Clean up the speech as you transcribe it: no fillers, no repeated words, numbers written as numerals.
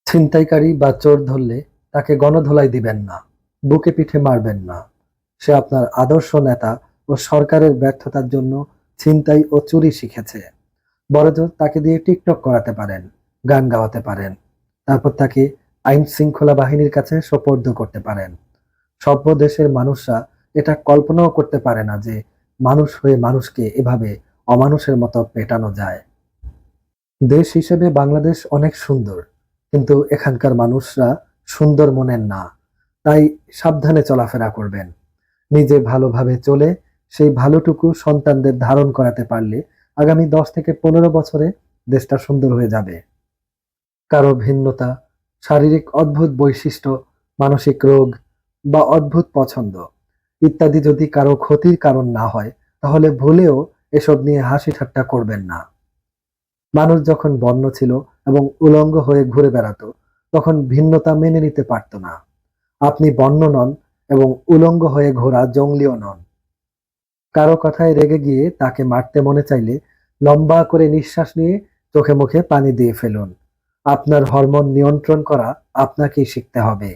ছিনতাইকারী বা চোর ধরলে তাকে গণধোলাই দিবেন না, বুকে পিঠে মারবেন না। সে আপনার আদর্শ নেতা ও সরকারের ব্যর্থতার জন্য ছিনতাই ও চুরি শিখেছে। বড়জোর তাকে দিয়ে টিকটক করাতে পারেন, গান গাওয়াতে পারেন। তারপর তাকে আইন শৃঙ্খলা বাহিনীর কাছে সোপর্দ করতে পারেন। সভ্য দেশের মানুষরা এটা কল্পনাও করতে পারে না যে মানুষ হয়ে মানুষকে এভাবে অমানুষের মতো পেটানো যায়। দেশ হিসেবে বাংলাদেশ অনেক সুন্দর, কিন্তু এখানকার মানুষরা সুন্দর মনের না। তাই সাবধানে চলাফেরা করবেন। নিজে ভালোভাবে চলে সেই ভালোটুকু সন্তানদের ধারণ করাতে পারলে আগামী 10 থেকে 15 বছরে দেশটা সুন্দর হয়ে যাবে। কারো ভিন্নতা, শারীরিক অদ্ভুত বৈশিষ্ট্য, মানসিক রোগ বা অদ্ভুত পছন্দ ইত্যাদি যদি কারো ক্ষতির কারণ না হয়, তাহলে ভুলেও এসব নিয়ে হাসি ঠাট্টা করবেন না। মানুষ যখন বন্য ছিল এবং উলঙ্গ হয়ে ঘুরে বেড়াতো, তখন ভিন্নতা মেনে নিতে পারত না। আপনি বন্য নন এবং উলঙ্গ হয়ে ঘোরা জঙ্গলিও নন। কারো কথায় রেগে গিয়ে তাকে মারতে মনে চাইলে লম্বা করে নিঃশ্বাস নিয়ে চোখে মুখে পানি দিয়ে ফেলুন। আপনার হরমোন নিয়ন্ত্রণ করা আপনাকেই শিখতে হবে।